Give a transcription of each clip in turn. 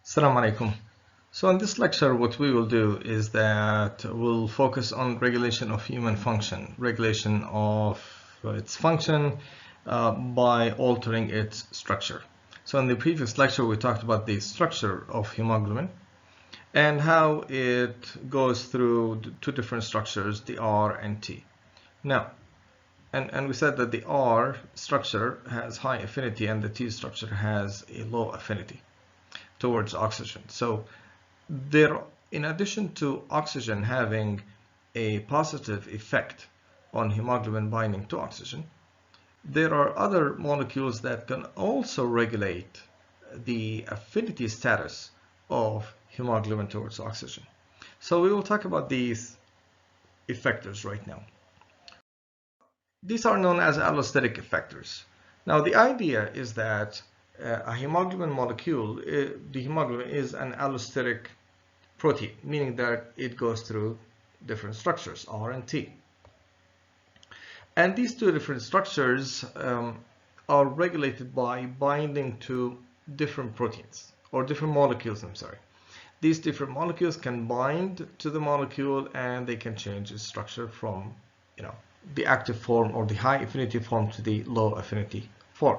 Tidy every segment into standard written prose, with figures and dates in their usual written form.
Assalamu alaikum. So in this lecture, what we will do is that we'll focus on regulation of human function, regulation of its function by altering its structure. So in the previous lecture, we talked about the structure of hemoglobin and how it goes through two different structures, the R and T. Now, and we said that the R structure has high affinity and the T structure has a low affinity towards oxygen. So there, in addition to oxygen having a positive effect on hemoglobin binding to oxygen, there are other molecules that can also regulate the affinity status of hemoglobin towards oxygen. So we will talk about these effectors right now. These are known as allosteric effectors. Now the idea is that a hemoglobin molecule, the hemoglobin is an allosteric protein, meaning that it goes through different structures, R and T. And these two different structures are regulated by binding to different proteins, or different molecules, I'm sorry. These different molecules can bind to the molecule and they can change its structure from, the active form or the high affinity form to the low affinity form.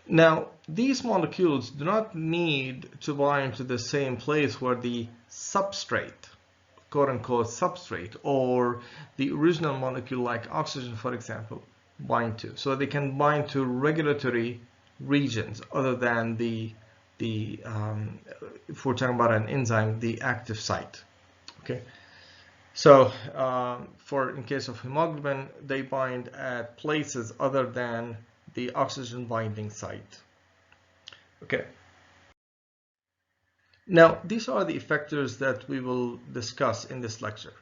Now, these molecules do not need to bind to the same place where the substrate, quote-unquote substrate, or the original molecule like oxygen, for example, bind to. So they can bind to regulatory regions other than if we're talking about an enzyme, the active site. Okay. So in case of hemoglobin, they bind at places other than the oxygen binding site. Okay. Now, these are the effectors that we will discuss in this lecture.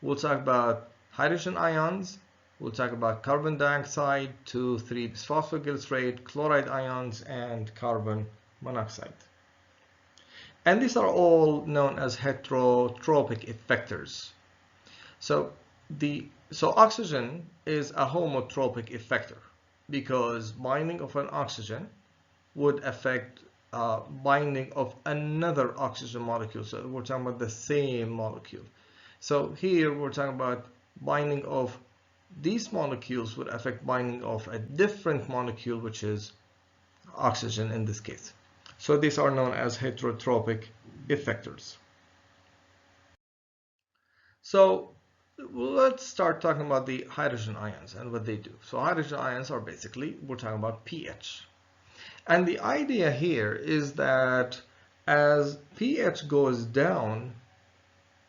We'll talk about hydrogen ions, we'll talk about carbon dioxide, 2,3-bisphosphoglycerate, chloride ions, and carbon monoxide. And these are all known as heterotropic effectors. So oxygen is a homotropic effector because binding of an oxygen would affect binding of another oxygen molecule. So we're talking about the same molecule. So here we're talking about binding of these molecules would affect binding of a different molecule, which is oxygen in this case. So these are known as heterotropic effectors. So let's start talking about the hydrogen ions and what they do. So hydrogen ions are basically, we're talking about pH. And the idea here is that as pH goes down,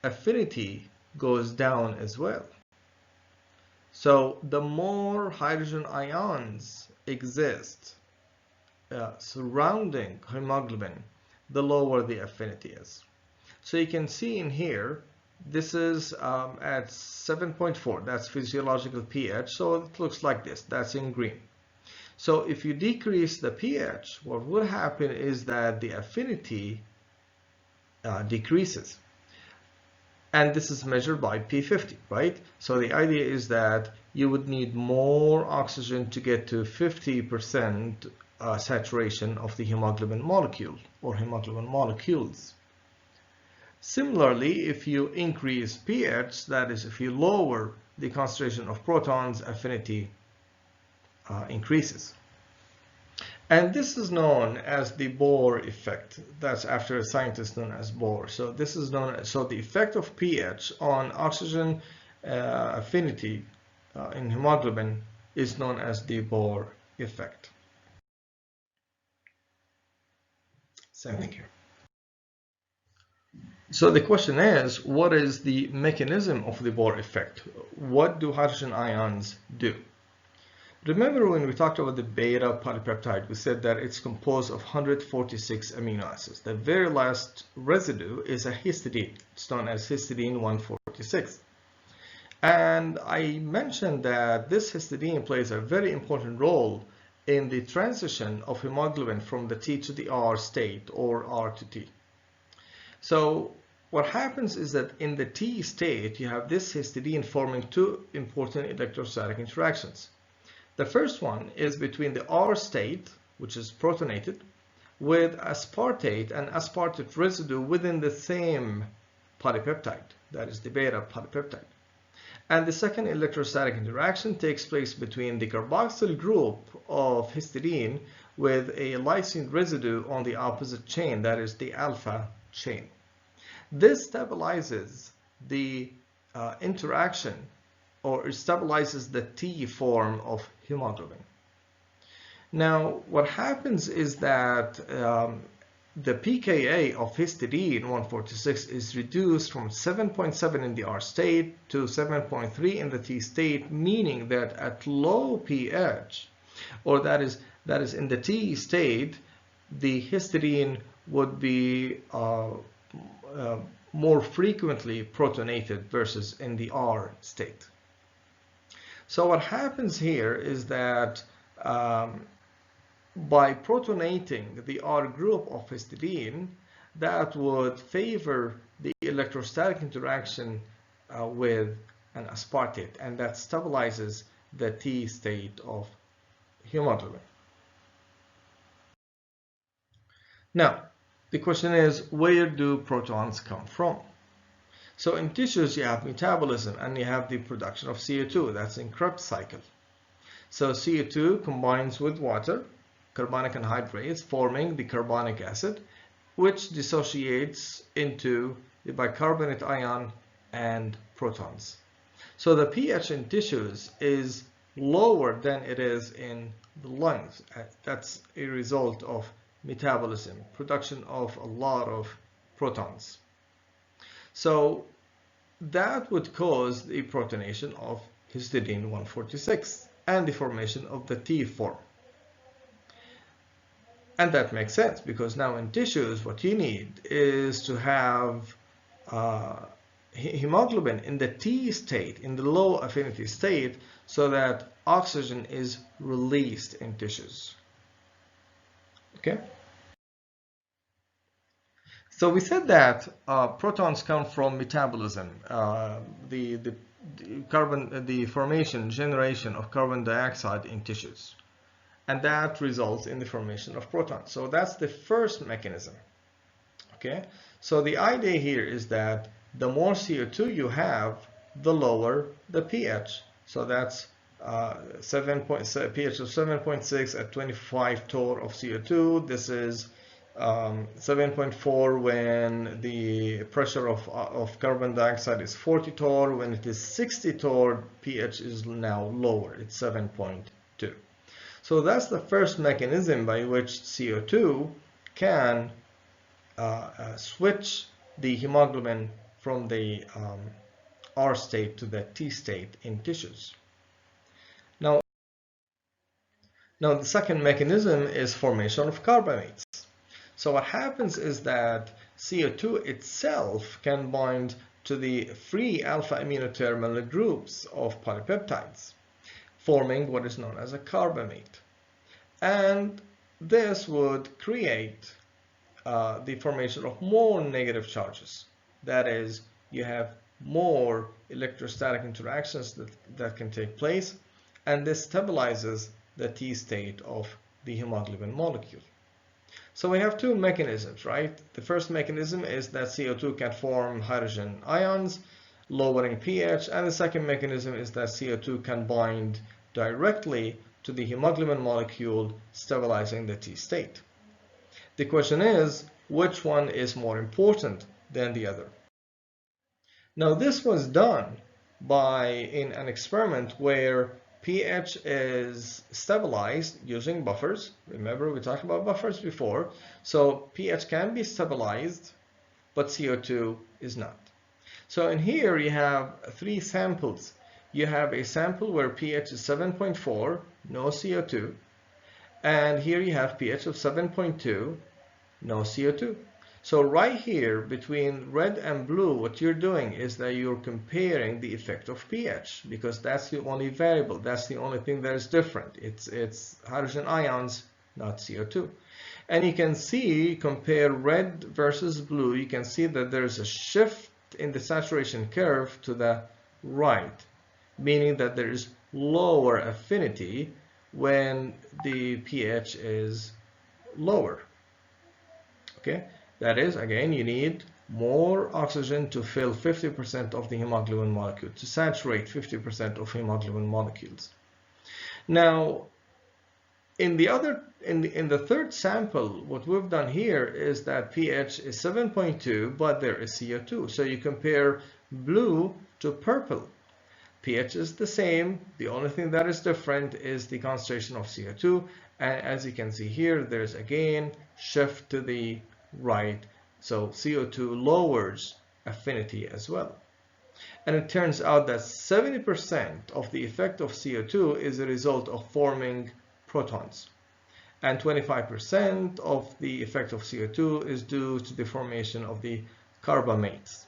affinity goes down as well. So the more hydrogen ions exist surrounding hemoglobin, the lower the affinity is. So you can see in here, this is at 7.4, that's physiological pH, so it looks like this, that's in green. So if you decrease the pH, what will happen is that the affinity decreases. And this is measured by P50, right? So the idea is that you would need more oxygen to get to 50% saturation of the hemoglobin molecule or hemoglobin molecules. Similarly, if you increase pH, that is, if you lower the concentration of protons, affinity increases. And this is known as the Bohr effect. That's after a scientist known as Bohr. So this is known as, so the effect of pH on oxygen affinity in hemoglobin is known as the Bohr effect. Same thing here. So the question is, what is the mechanism of the Bohr effect? What do hydrogen ions do? Remember when we talked about the beta polypeptide, we said that it's composed of 146 amino acids. The very last residue is a histidine. It's known as histidine 146. And I mentioned that this histidine plays a very important role in the transition of hemoglobin from the T to the R state, or R to T. So what happens is that in the T state, you have this histidine forming two important electrostatic interactions. The first one is between the R state, which is protonated, with aspartate and aspartate residue within the same polypeptide, that is the beta polypeptide. And the second electrostatic interaction takes place between the carboxyl group of histidine with a lysine residue on the opposite chain, that is the alpha chain. This stabilizes the interaction, or it stabilizes the T form of hemoglobin. Now, what happens is that the pKa of histidine 146 is reduced from 7.7 in the R state to 7.3 in the T state, meaning that at low pH, or that is in the T state, the histidine would be more frequently protonated versus in the R state. So what happens here is that by protonating the R group of histidine, that would favor the electrostatic interaction with an aspartate, and that stabilizes the T state of hemoglobin. Now, the question is, where do protons come from? So in tissues, you have metabolism and you have the production of CO2. That's in Krebs cycle. So CO2 combines with water, carbonic anhydrase, forming the carbonic acid, which dissociates into the bicarbonate ion and protons. So the pH in tissues is lower than it is in the lungs. That's a result of metabolism, production of a lot of protons. So that would cause the protonation of histidine 146 and the formation of the T form. And that makes sense, because now in tissues, what you need is to have hemoglobin in the T state, in the low affinity state, so that oxygen is released in tissues. Okay? So we said that protons come from metabolism, the formation, generation of carbon dioxide in tissues. And that results in the formation of protons. So that's the first mechanism. Okay, so the idea here is that the more CO2 you have, the lower the pH. So that's pH of 7.6 at 25 torr of CO2. This is 7.4 when the pressure of carbon dioxide is 40 torr. When it is 60 torr, pH is now lower. It's 7.2. So that's the first mechanism by which CO2 can switch the hemoglobin from the R state to the T state in tissues. Now the second mechanism is formation of carbamates. So what happens is that CO2 itself can bind to the free alpha amino-terminal groups of polypeptides, forming what is known as a carbamate. And this would create the formation of more negative charges. That is, you have more electrostatic interactions that can take place, and this stabilizes the T state of the hemoglobin molecule. So we have two mechanisms, right? The first mechanism is that CO2 can form hydrogen ions, lowering pH, and the second mechanism is that CO2 can bind directly to the hemoglobin molecule, stabilizing the T state. The question is, which one is more important than the other? Now this was done in an experiment where pH is stabilized using buffers. Remember, we talked about buffers before. So pH can be stabilized, but CO2 is not. So in here you have three samples. You have a sample where pH is 7.4, no CO2. And here you have pH of 7.2, no CO2. So right here between red and blue, what you're doing is that you're comparing the effect of pH, because that's the only variable. That's the only thing that is different. It's hydrogen ions, not CO2. And you can see, compare red versus blue, you can see that there's a shift in the saturation curve to the right, meaning that there is lower affinity when the pH is lower. Okay, that is, again, you need more oxygen to fill 50% of the hemoglobin molecule, to saturate 50% of hemoglobin molecules. Now, in the third sample, what we've done here is that pH is 7.2, but there is CO2. So you compare blue to purple. pH is the same. The only thing that is different is the concentration of CO2. And as you can see here, there's again shift to the right. So CO2 lowers affinity as well. And it turns out that 70% of the effect of CO2 is a result of forming protons. And 25% of the effect of CO2 is due to the formation of the carbamates,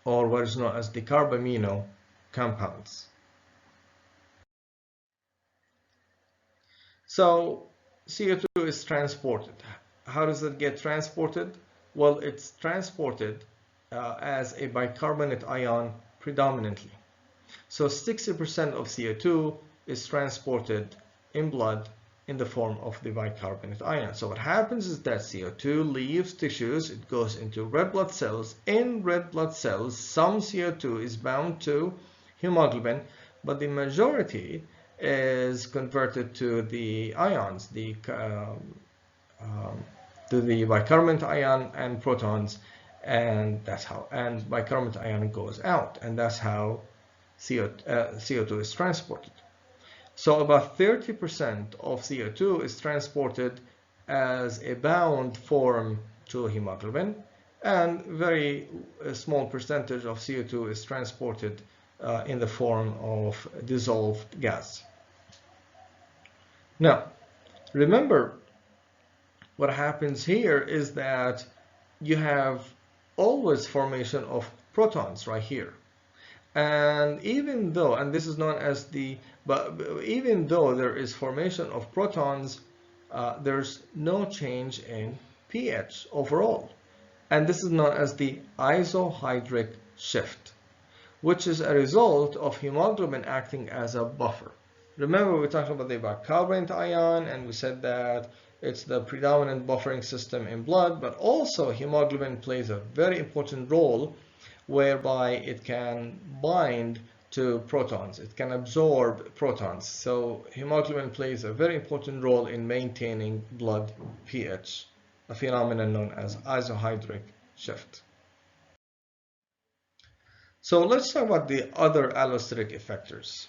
or what is known as the carbamino compounds. So CO2 is transported. How does it get transported? Well, it's transported as a bicarbonate ion predominantly. So 60% of CO2 is transported in blood in the form of the bicarbonate ion. So what happens is that CO2 leaves tissues, it goes into red blood cells. In red blood cells, some CO2 is bound to hemoglobin, but the majority is converted to the ions, to the bicarbonate ion and protons, and that's how, and bicarbonate ion goes out, and that's how CO2 is transported. So about 30% of CO2 is transported as a bound form to hemoglobin, and very small percentage of CO2 is transported in the form of dissolved gas. Now, remember, what happens here is that you have always formation of protons right here. And even though, and this is known as but even though there is formation of protons, there's no change in pH overall. And this is known as the isohydric shift, which is a result of hemoglobin acting as a buffer. Remember, we talked about the bicarbonate ion, and we said that it's the predominant buffering system in blood, but also hemoglobin plays a very important role whereby it can bind to protons. It can absorb protons. So hemoglobin plays a very important role in maintaining blood pH, a phenomenon known as isohydric shift. So let's talk about the other allosteric effectors.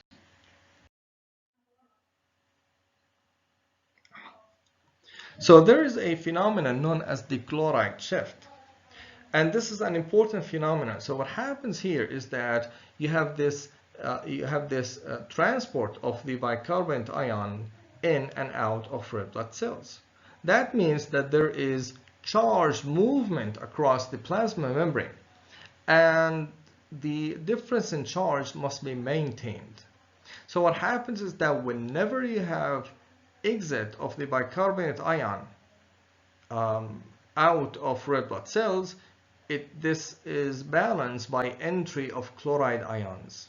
So there is a phenomenon known as the chloride shift. And this is an important phenomenon. So what happens here is that you have this transport of the bicarbonate ion in and out of red blood cells. That means that there is charge movement across the plasma membrane, and the difference in charge must be maintained. So what happens is that whenever you have exit of the bicarbonate ion out of red blood cells, this is balanced by entry of chloride ions.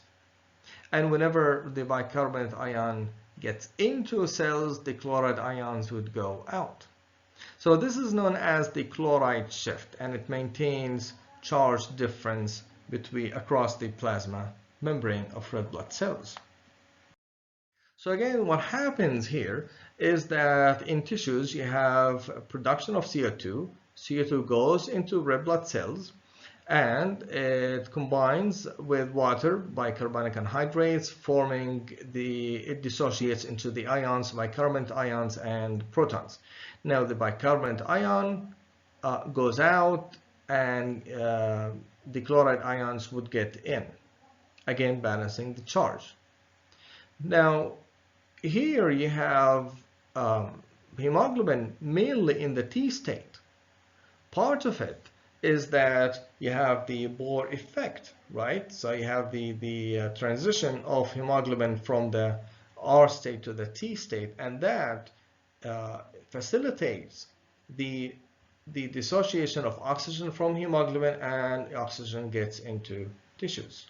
And whenever the bicarbonate ion gets into cells, the chloride ions would go out. So this is known as the chloride shift, and it maintains charge difference across the plasma membrane of red blood cells. So again, what happens here is that in tissues you have production of CO2. CO2 goes into red blood cells, and it combines with water, bicarbonic anhydrase, it dissociates into the ions, bicarbonate ions and protons. Now the bicarbonate ion goes out, and the chloride ions would get in, again balancing the charge. Now here you have hemoglobin mainly in the T state. Part of it is that you have the Bohr effect, right? So you have the transition of hemoglobin from the R state to the T state, and that facilitates the dissociation of oxygen from hemoglobin, and oxygen gets into tissues.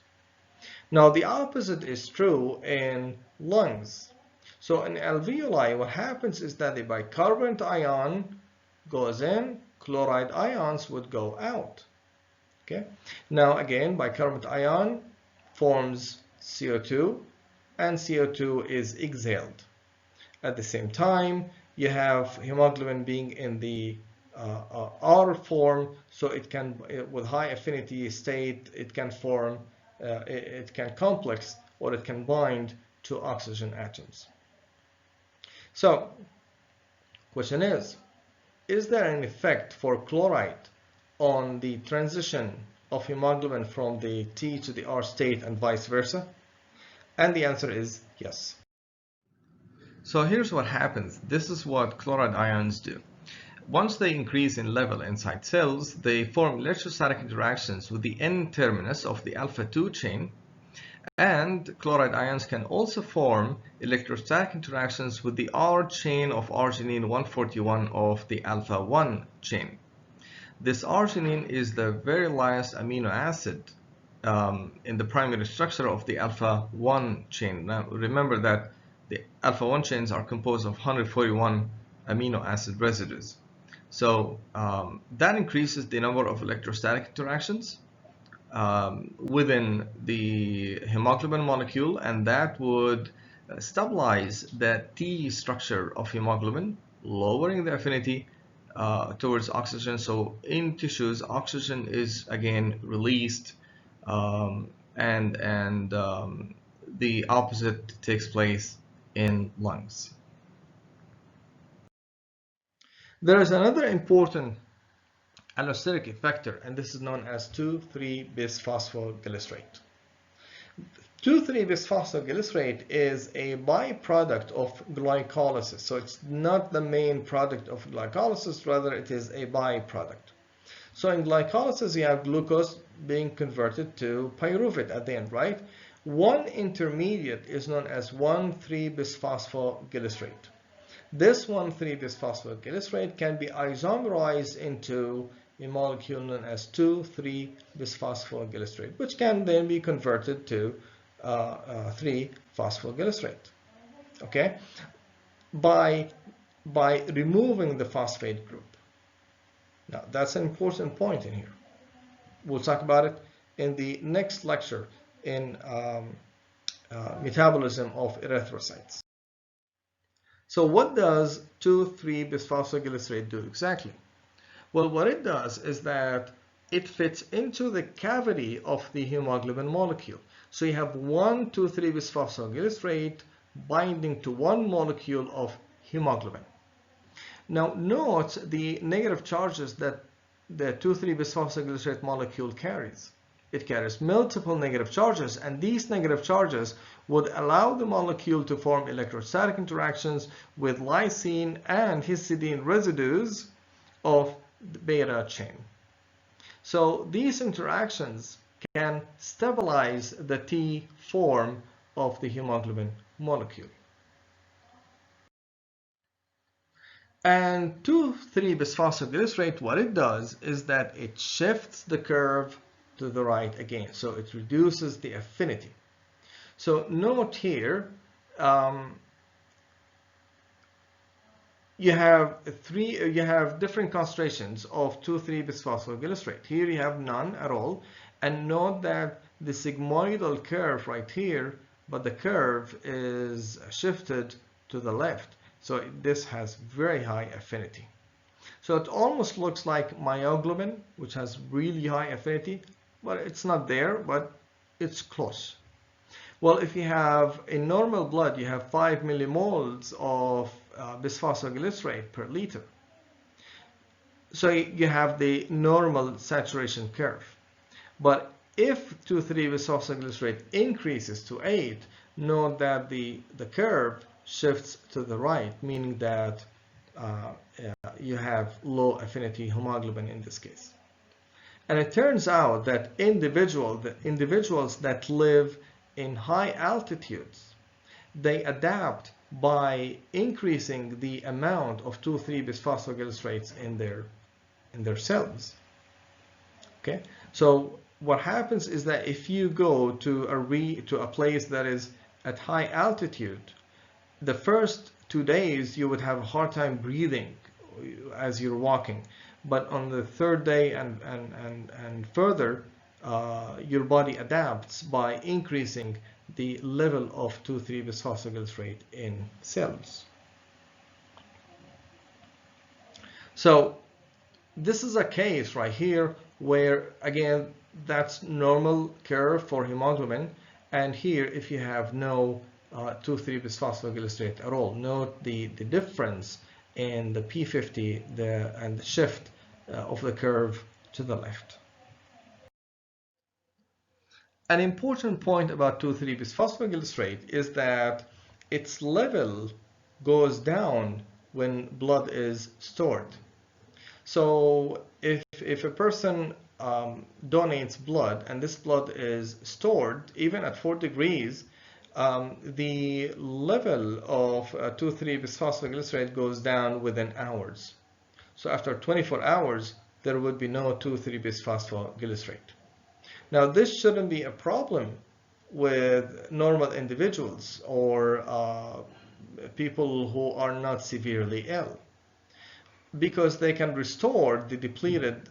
Now the opposite is true in lungs. So in alveoli, what happens is that the bicarbonate ion goes in, chloride ions would go out. Okay. Now again, bicarbonate ion forms CO2, and CO2 is exhaled. At the same time, you have hemoglobin being in the R form, so it can, with high affinity state, it can form, it can complex, or it can bind to oxygen atoms. So, question is there an effect for chloride on the transition of hemoglobin from the T to the R state and vice versa? And the answer is yes. So here's what happens. This is what chloride ions do. Once they increase in level inside cells, they form electrostatic interactions with the N-terminus of the alpha-2 chain, and chloride ions can also form electrostatic interactions with the R chain of arginine 141 of the alpha-1 chain. This arginine is the very last amino acid in the primary structure of the alpha-1 chain. Now remember that the alpha-1 chains are composed of 141 amino acid residues. So that increases the number of electrostatic interactions within the hemoglobin molecule, and that would stabilize the T structure of hemoglobin, lowering the affinity towards oxygen. So in tissues, oxygen is again released, and the opposite takes place in lungs. There is another important allosteric effector, and this is known as 2,3-bisphosphoglycerate. 2,3-bisphosphoglycerate is a byproduct of glycolysis. So it's not the main product of glycolysis, rather it is a byproduct. So in glycolysis, you have glucose being converted to pyruvate at the end, right? One intermediate is known as 1,3-bisphosphoglycerate. This 1,3-bisphosphoglycerate can be isomerized into a molecule known as 2,3-bisphosphoglycerate, which can then be converted to 3-phosphoglycerate. Okay, by removing the phosphate group. Now that's an important point in here. We'll talk about it in the next lecture in metabolism of erythrocytes. So what does 2,3-bisphosphoglycerate do exactly? Well, what it does is that it fits into the cavity of the hemoglobin molecule. So you have 1,2,3-bisphosphoglycerate binding to one molecule of hemoglobin. Now note the negative charges that the 2,3-bisphosphoglycerate molecule carries. It carries multiple negative charges, and these negative charges would allow the molecule to form electrostatic interactions with lysine and histidine residues of the beta chain. So these interactions can stabilize the T form of the hemoglobin molecule. And 2,3-bisphosphoglycerate, what it does is that it shifts the curve to the right again. So it reduces the affinity. So note here, you have different concentrations of 2,3-bisphosphoglycerate. Here you have none at all. And note that the sigmoidal curve right here, but the curve is shifted to the left. So this has very high affinity. So it almost looks like myoglobin, which has really high affinity, but it's not there, but it's close. Well, if you have in normal blood, you have 5 millimoles of bisphosphoglycerate per liter. So you have the normal saturation curve. But if 2,3-bisphosphoglycerate increases to 8, note that the curve shifts to the right, meaning that you have low affinity hemoglobin in this case. And it turns out that individuals that live in high altitudes, they adapt by increasing the amount of 2,3-bisphosphoglycerates in their cells. Okay, so what happens is that if you go to a place that is at high altitude, the first 2 days you would have a hard time breathing, as you're walking. But on the third day and further, your body adapts by increasing the level of 2,3-bisphosphoglycerate in cells. So this is a case right here where, again, that's normal curve for hemoglobin, and here if you have no 2,3-bisphosphoglycerate at all, note the difference in the P50 and the shift of the curve to the left. An important point about 2,3-bisphosphoglycerate is that its level goes down when blood is stored. So if a person donates blood and this blood is stored even at 4 degrees, the level of 2,3-bisphosphoglycerate goes down within hours. So after 24 hours, there would be no 2,3-bisphosphoglycerate. Now, this shouldn't be a problem with normal individuals or people who are not severely ill, because they can restore the depleted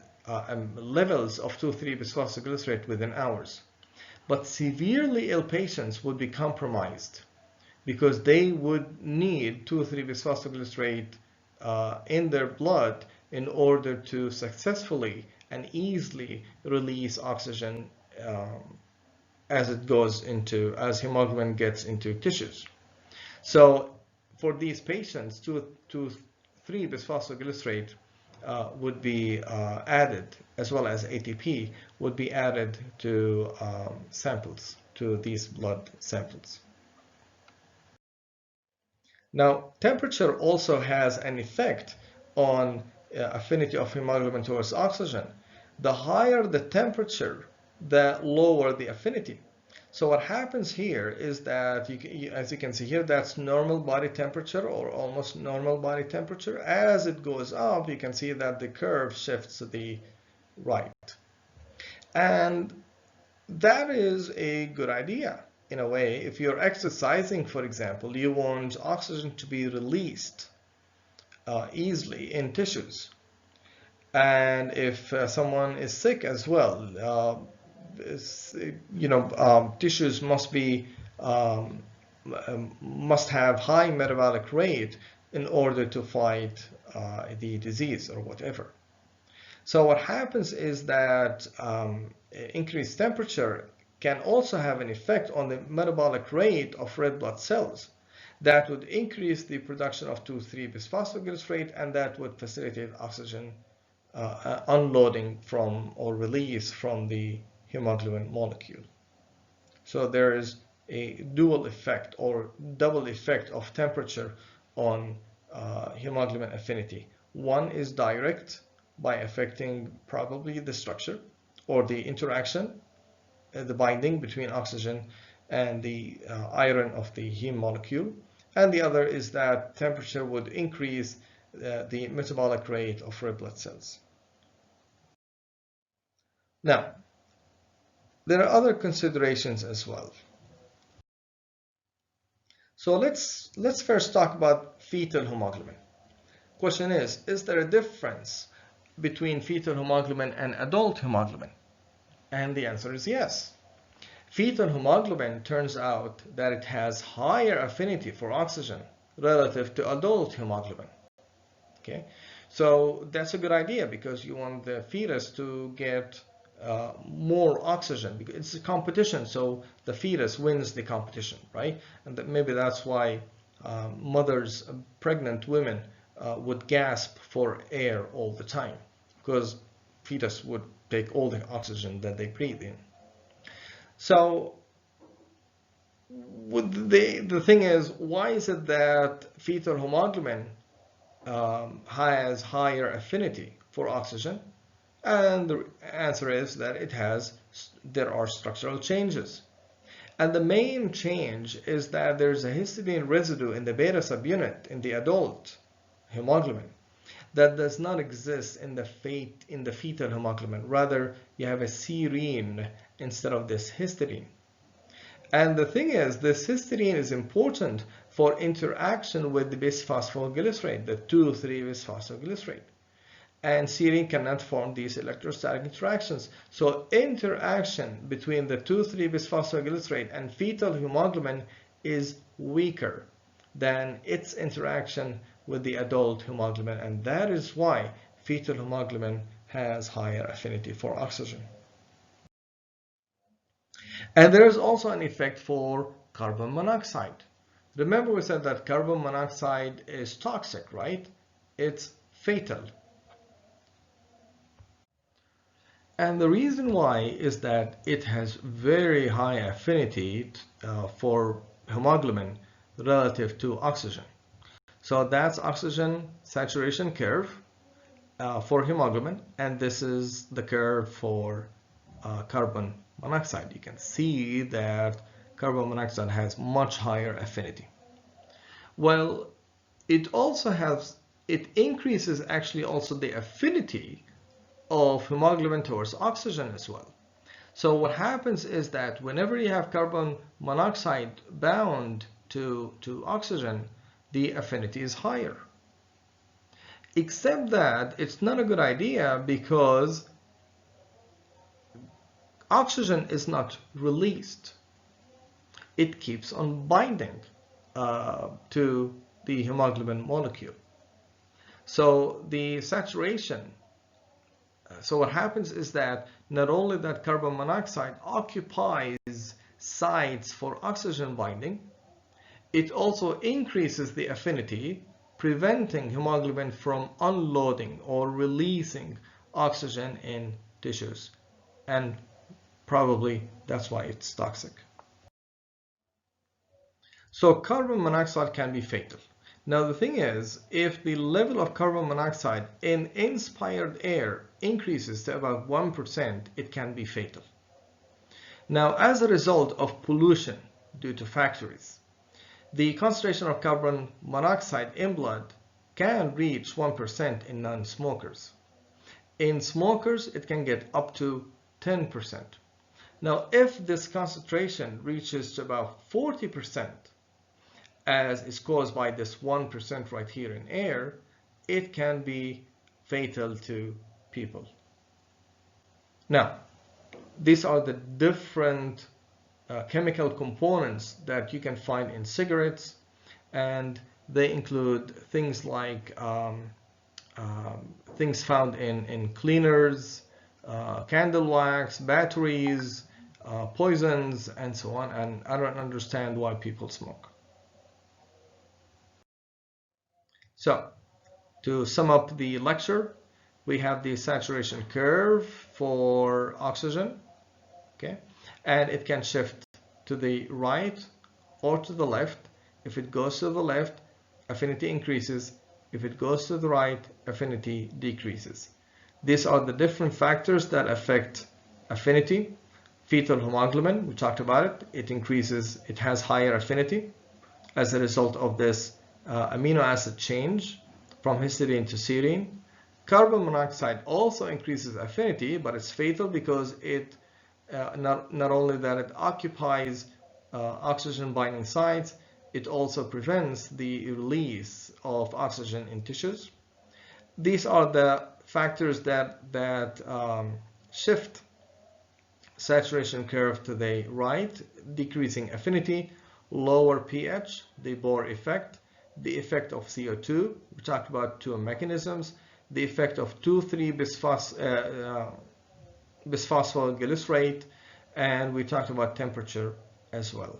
levels of 2,3-bisphosphoglycerate within hours. But severely ill patients would be compromised because they would need 2,3-bisphosphoglycerate in their blood in order to successfully and easily release oxygen as hemoglobin gets into tissues. So for these patients, 2,3-bisphosphoglycerate would be added, as well as ATP would be added to samples, to these blood samples. Now, temperature also has an effect on affinity of hemoglobin towards oxygen. The higher the temperature, the lower the affinity. So what happens here is that, as you can see here, that's normal body temperature or almost normal body temperature. As it goes up, you can see that the curve shifts to the right. And that is a good idea in a way. If you're exercising, for example, you want oxygen to be released easily in tissues. And if someone is sick as well, tissues must have high metabolic rate in order to fight the disease or whatever. So what happens is that increased temperature can also have an effect on the metabolic rate of red blood cells. That would increase the production of 2,3-bisphosphoglycerate, and that would facilitate oxygen unloading from or release from the hemoglobin molecule. So there is a dual effect or double effect of temperature on hemoglobin affinity. One is direct by affecting probably the structure or the interaction, the binding between oxygen and the iron of the heme molecule. And the other is that temperature would increase the metabolic rate of red blood cells. Now, there are other considerations as well. So let's first talk about fetal hemoglobin. Question is there a difference between fetal hemoglobin and adult hemoglobin? And the answer is yes. Fetal hemoglobin turns out that it has higher affinity for oxygen relative to adult hemoglobin. Okay, so that's a good idea because you want the fetus to get more oxygen because it's a competition, so the fetus wins the competition, right? And maybe that's why mothers, pregnant women would gasp for air all the time, because fetus would take all the oxygen that they breathe in. So the thing is, why is it that fetal hemoglobin has higher affinity for oxygen? And the answer is that there are structural changes. And the main change is that there's a histidine residue in the beta subunit in the adult hemoglobin that does not exist in the fetal hemoglobin. Rather, you have a serine instead of this histidine. And the thing is, this histidine is important for interaction with the bisphosphoglycerate, the 2,3-bisphosphoglycerate. And serine cannot form these electrostatic interactions. So interaction between the 2,3-bisphosphoglycerate and fetal hemoglobin is weaker than its interaction with the adult hemoglobin, and that is why fetal hemoglobin has higher affinity for oxygen. And there is also an effect for carbon monoxide. Remember we said that carbon monoxide is toxic, right? It's fatal. And the reason why is that it has very high affinity for hemoglobin relative to oxygen. So that's oxygen saturation curve for hemoglobin, and this is the curve for carbon monoxide. You can see that carbon monoxide has much higher affinity. Well, it increases actually also the affinity of hemoglobin towards oxygen as well. So what happens is that whenever you have carbon monoxide bound to oxygen, the affinity is higher. Except that it's not a good idea because oxygen is not released. It keeps on binding to the hemoglobin molecule. So the saturation, so what happens is that not only that carbon monoxide occupies sites for oxygen binding, it also increases the affinity, preventing hemoglobin from unloading or releasing oxygen in tissues. And probably that's why it's toxic. So carbon monoxide can be fatal. Now the thing is, if the level of carbon monoxide in inspired air increases to about 1%, it can be fatal. Now, as a result of pollution due to factories, the concentration of carbon monoxide in blood can reach 1% in non-smokers. In smokers, it can get up to 10%. Now, if this concentration reaches to about 40%, as is caused by this 1% right here in air, it can be fatal to people. Now, these are the different chemical components that you can find in cigarettes, and they include things like things found in cleaners, candle wax, batteries, poisons, and so on, and I don't understand why people smoke. So, to sum up the lecture, we have the saturation curve for oxygen, okay, and it can shift to the right or to the left. If it goes to the left, affinity increases. If it goes to the right, affinity decreases. These are the different factors that affect affinity. Fetal hemoglobin, we talked about it, it increases, it has higher affinity as a result of this amino acid change from histidine to serine. Carbon monoxide also increases affinity, but it's fatal because it not only that it occupies oxygen binding sites, it also prevents the release of oxygen in tissues. These are the factors that shift saturation curve to the right, decreasing affinity, lower pH, the Bohr effect, the effect of CO2, we talked about two mechanisms, the effect of 2,3-bisphosphoglycerate, and we talked about temperature as well.